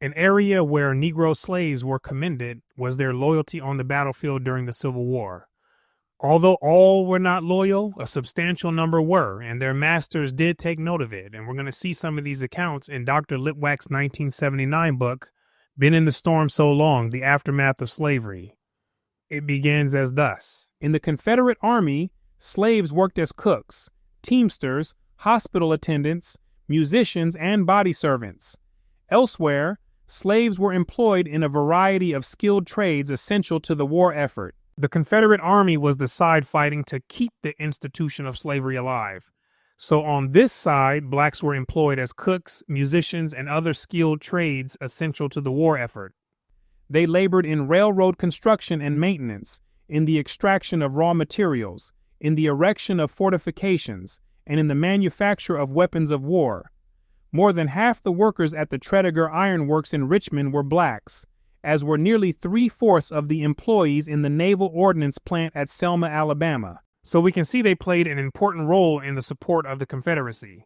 An area where Negro slaves were commended was their loyalty on the battlefield during the Civil War. Although all were not loyal, a substantial number were, and their masters did take note of it. And we're going to see some of these accounts in Dr. Litwack's 1979 book, Been in the Storm So Long, The Aftermath of Slavery. It begins as thus. In the Confederate Army, slaves worked as cooks, teamsters, hospital attendants, musicians, and body servants. Elsewhere, slaves were employed in a variety of skilled trades essential to the war effort. The Confederate Army was the side fighting to keep the institution of slavery alive. So on this side, blacks were employed as cooks, musicians, and other skilled trades essential to the war effort. They labored in railroad construction and maintenance, in the extraction of raw materials, in the erection of fortifications, and in the manufacture of weapons of war. More than half the workers at the Tredegar Iron Works in Richmond were blacks, as were nearly 3/4 of the employees in the Naval Ordnance Plant at Selma, Alabama. So we can see they played an important role in the support of the Confederacy.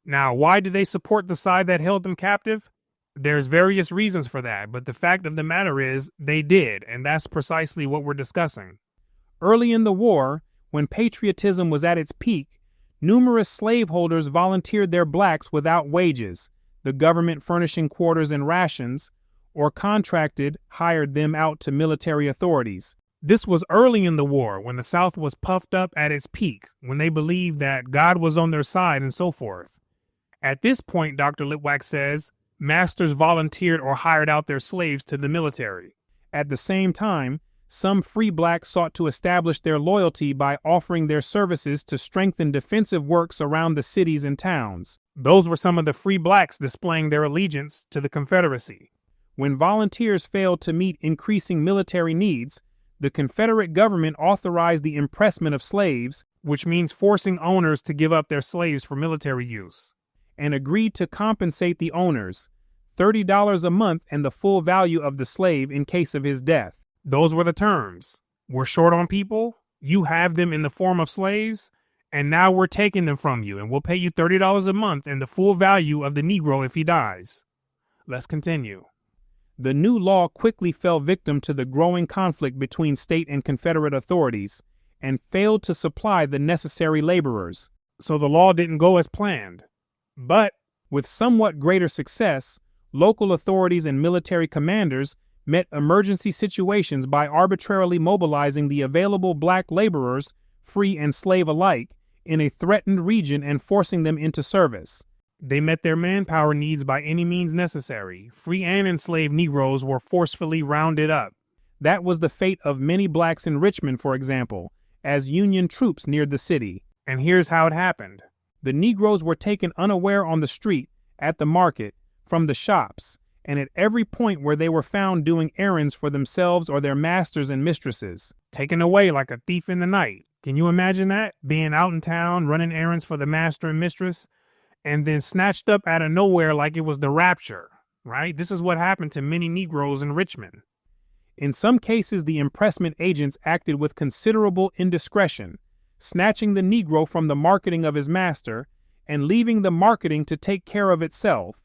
Now, why did they support the side that held them captive? There's various reasons for that, but the fact of the matter is they did, and that's precisely what we're discussing. Early in the war, when patriotism was at its peak, numerous slaveholders volunteered their blacks without wages, the government furnishing quarters and rations, or hired them out to military authorities. This was early in the war, when the South was puffed up at its peak, when they believed that God was on their side and so forth. At this point, Dr. Litwack says, masters volunteered or hired out their slaves to the military. At the same time, some free blacks sought to establish their loyalty by offering their services to strengthen defensive works around the cities and towns. Those were some of the free blacks displaying their allegiance to the Confederacy. When volunteers failed to meet increasing military needs, the Confederate government authorized the impressment of slaves, which means forcing owners to give up their slaves for military use, and agreed to compensate the owners, $30 a month and the full value of the slave in case of his death. Those were the terms. We're short on people, you have them in the form of slaves, and now we're taking them from you, and we'll pay you $30 a month and the full value of the Negro if he dies. Let's continue. The new law quickly fell victim to the growing conflict between state and Confederate authorities and failed to supply the necessary laborers. So the law didn't go as planned. But with somewhat greater success, local authorities and military commanders met emergency situations by arbitrarily mobilizing the available black laborers, free and slave alike, in a threatened region and forcing them into service. They met their manpower needs by any means necessary. Free and enslaved Negroes were forcefully rounded up. That was the fate of many blacks in Richmond, for example, as Union troops neared the city. And here's how it happened. The Negroes were taken unaware on the street, at the market, from the shops, and at every point where they were found doing errands for themselves or their masters and mistresses. Taken away like a thief in the night. Can you imagine that? Being out in town, running errands for the master and mistress, and then snatched up out of nowhere like it was the rapture, right? This is what happened to many Negroes in Richmond. In some cases, the impressment agents acted with considerable indiscretion, snatching the Negro from the marketing of his master and leaving the marketing to take care of itself,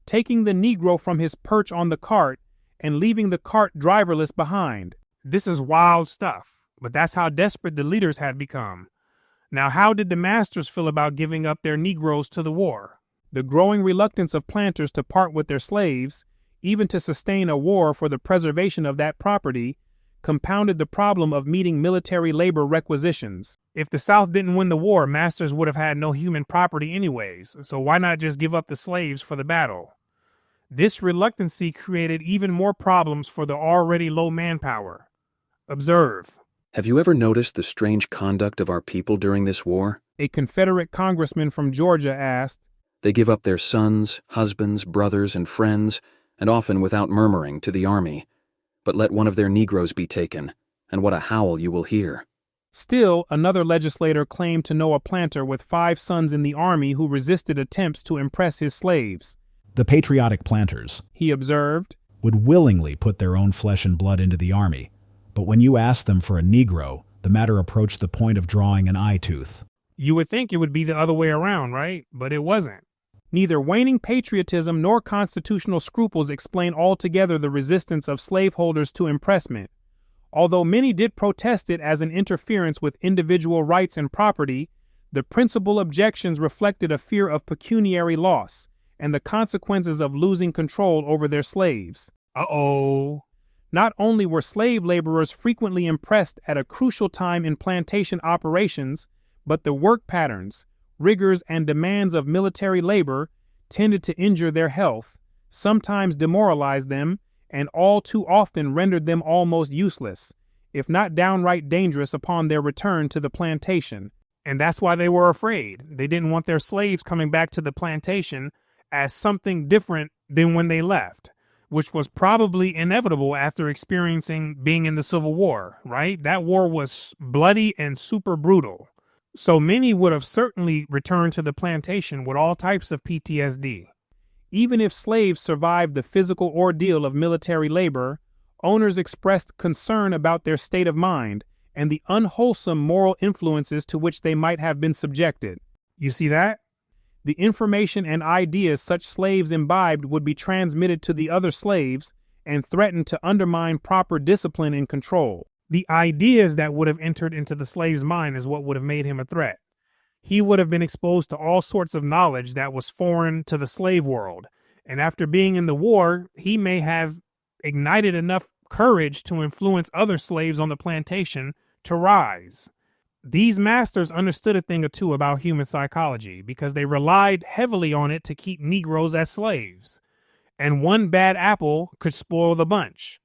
taking the Negro from his perch on the cart and leaving the cart driverless behind. This is wild stuff, but that's how desperate the leaders had become. Now, how did the masters feel about giving up their Negroes to the war? The growing reluctance of planters to part with their slaves, even to sustain a war for the preservation of that property, compounded the problem of meeting military labor requisitions. If the South didn't win the war, masters would have had no human property anyways, so why not just give up the slaves for the battle? This reluctancy created even more problems for the already low manpower. Observe. Have you ever noticed the strange conduct of our people during this war? A Confederate congressman from Georgia asked. They give up their sons, husbands, brothers, and friends, and often without murmuring, to the army. But let one of their Negroes be taken, and what a howl you will hear. Still, another legislator claimed to know a planter with 5 sons in the army who resisted attempts to impress his slaves. The patriotic planters, he observed, would willingly put their own flesh and blood into the army. But when you asked them for a Negro, the matter approached the point of drawing an eye tooth. You would think it would be the other way around, right? But it wasn't. Neither waning patriotism nor constitutional scruples explain altogether the resistance of slaveholders to impressment. Although many did protest it as an interference with individual rights and property, the principal objections reflected a fear of pecuniary loss and the consequences of losing control over their slaves. Uh-oh. Not only were slave laborers frequently impressed at a crucial time in plantation operations, but the work patterns, rigors, and demands of military labor tended to injure their health, sometimes demoralize them, and all too often rendered them almost useless, if not downright dangerous upon their return to the plantation. And that's why they were afraid. They didn't want their slaves coming back to the plantation as something different than when they left, which was probably inevitable after experiencing being in the Civil War, right? That war was bloody and super brutal. So many would have certainly returned to the plantation with all types of PTSD. Even if slaves survived the physical ordeal of military labor, owners expressed concern about their state of mind and the unwholesome moral influences to which they might have been subjected. You see that? The information and ideas such slaves imbibed would be transmitted to the other slaves and threaten to undermine proper discipline and control. The ideas that would have entered into the slave's mind is what would have made him a threat. He would have been exposed to all sorts of knowledge that was foreign to the slave world. And after being in the war, he may have ignited enough courage to influence other slaves on the plantation to rise. These masters understood a thing or two about human psychology because they relied heavily on it to keep Negroes as slaves. And one bad apple could spoil the bunch.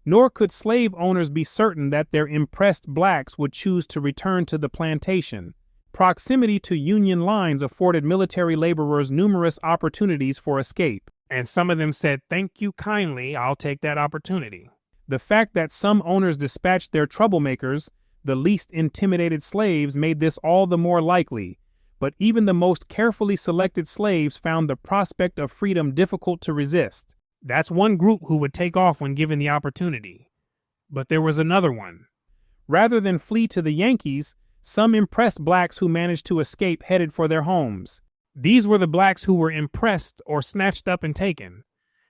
Nor could slave owners be certain that their impressed blacks would choose to return to the plantation. Proximity to Union lines afforded military laborers numerous opportunities for escape. And some of them said, "Thank you kindly, I'll take that opportunity." The fact that some owners dispatched their troublemakers, the least intimidated slaves, made this all the more likely. But even the most carefully selected slaves found the prospect of freedom difficult to resist. That's one group who would take off when given the opportunity. But there was another one. Rather than flee to the Yankees, some impressed blacks who managed to escape headed for their homes. These were the blacks who were impressed or snatched up and taken.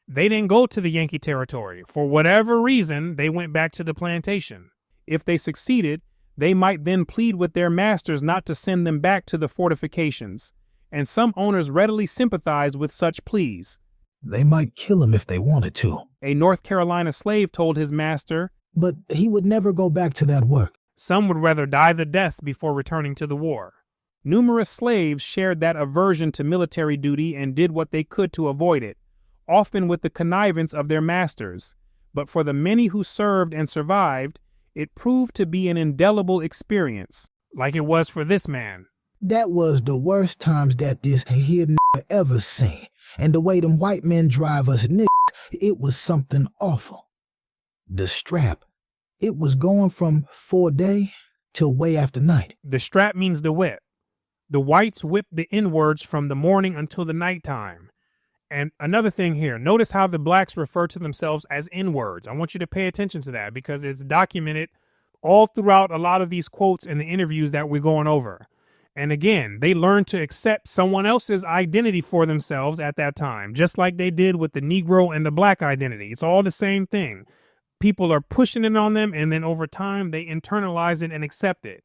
They didn't go to the Yankee territory. For whatever reason, they went back to the plantation. If they succeeded, they might then plead with their masters not to send them back to the fortifications, and some owners readily sympathized with such pleas. They might kill him if they wanted to, A North Carolina slave told his master, but he would never go back to that work. Some would rather die the death before returning to the war. Numerous slaves shared that aversion to military duty and did what they could to avoid it, often with the connivance of their masters. But for the many who served and survived, it proved to be an indelible experience. Like it was for this man. That was the worst times that this here ever seen. And the way them white men drive us it was something awful. The strap, it was going from 4-day till way after night. The strap means the whip. The whites whipped the inwards from the morning until the nighttime. And another thing here, notice how the blacks refer to themselves as inwards. I want you to pay attention to that because it's documented all throughout a lot of these quotes in the interviews that we're going over. And again, they learned to accept someone else's identity for themselves at that time, just like they did with the Negro and the black identity. It's all the same thing. People are pushing it on them, and then over time, they internalize it and accept it,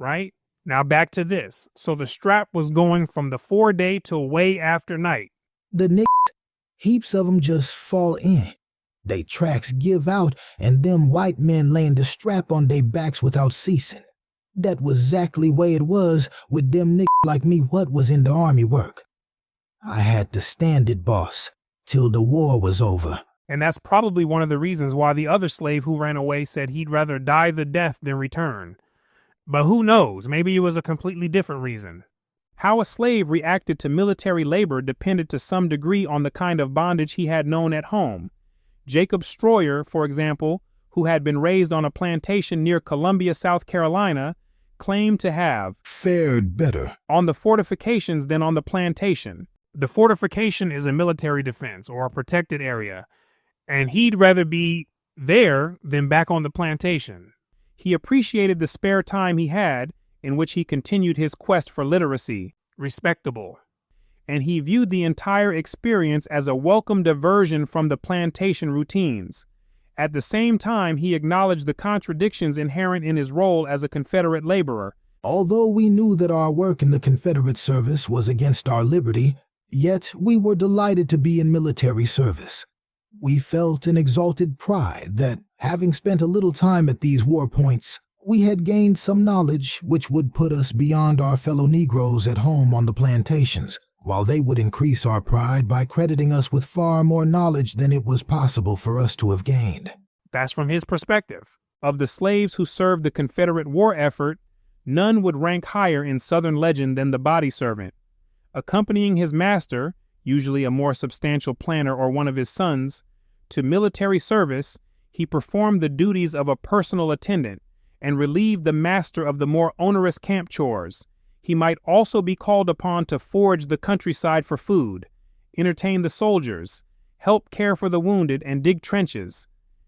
right? Now back to this. So the strap was going from the 4-day till way after night. The heaps of them just fall in. They tracks give out, and them white men laying the strap on their backs without ceasing. That was exactly way it was with them like me what was in the army work. I had to stand it, boss, till the war was over. And that's probably one of the reasons why the other slave who ran away said he'd rather die the death than return. But who knows? Maybe it was a completely different reason. How a slave reacted to military labor depended to some degree on the kind of bondage he had known at home. Jacob Stroyer, for example, who had been raised on a plantation near Columbia, South Carolina, claimed to have fared better on the fortifications than on the plantation. The fortification is a military defense or a protected area, and he'd rather be there than back on the plantation. He appreciated the spare time he had, in which he continued his quest for literacy. Respectable. and he viewed the entire experience as a welcome diversion from the plantation routines. At the same time, he acknowledged the contradictions inherent in his role as a Confederate laborer. Although we knew that our work in the Confederate service was against our liberty, yet we were delighted to be in military service. We felt an exalted pride that, having spent a little time at these war points, we had gained some knowledge which would put us beyond our fellow Negroes at home on the plantations, while they would increase our pride by crediting us with far more knowledge than it was possible for us to have gained. That's from his perspective. Of the slaves who served the Confederate war effort, none would rank higher in Southern legend than the body servant. Accompanying his master, usually a more substantial planter or one of his sons, to military service, he performed the duties of a personal attendant and relieved the master of the more onerous camp chores. He might also be called upon to forage the countryside for food, entertain the soldiers, help care for the wounded, and dig trenches.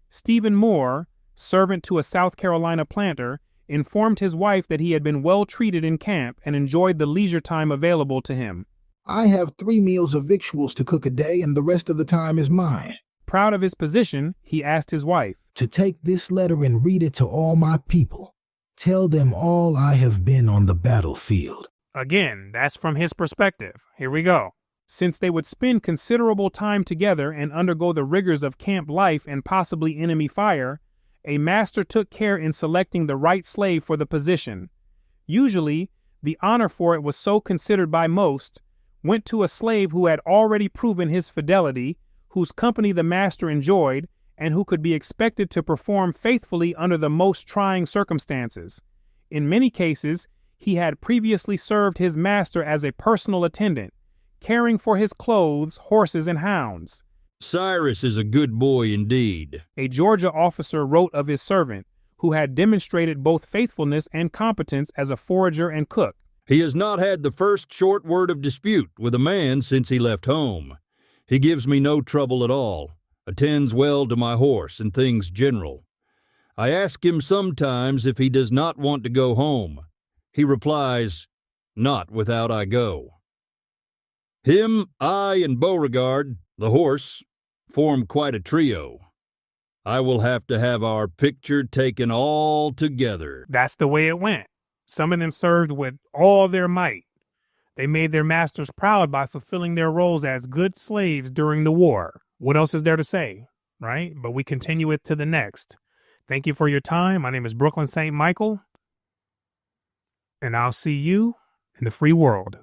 Stephen Moore, servant to a South Carolina planter, informed his wife that he had been well treated in camp and enjoyed the leisure time available to him. I have 3 meals of victuals to cook a day, and the rest of the time is mine. Proud of his position, he asked his wife to take this letter and read it to all my people. Tell them all I have been on the battlefield. Again, that's from his perspective. Here we go. Since they would spend considerable time together and undergo the rigors of camp life and possibly enemy fire, a master took care in selecting the right slave for the position. Usually, the honor for it was so considered by most, went to a slave who had already proven his fidelity, whose company the master enjoyed, and who could be expected to perform faithfully under the most trying circumstances. In many cases, he had previously served his master as a personal attendant, caring for his clothes, horses, and hounds. Cyrus is a good boy indeed, A Georgia officer wrote of his servant, who had demonstrated both faithfulness and competence as a forager and cook. He has not had the first short word of dispute with a man since he left home. He gives me no trouble at all, attends well to my horse and things general. I ask him sometimes if he does not want to go home. He replies, "Not without I go." Him, I, and Beauregard, the horse, form quite a trio. I will have to have our picture taken all together. That's the way it went. Some of them served with all their might. They made their masters proud by fulfilling their roles as good slaves during the war. What else is there to say, right? But we continue it to the next. Thank you for your time. My name is Brooklyn St. Michael, and I'll see you in the free world.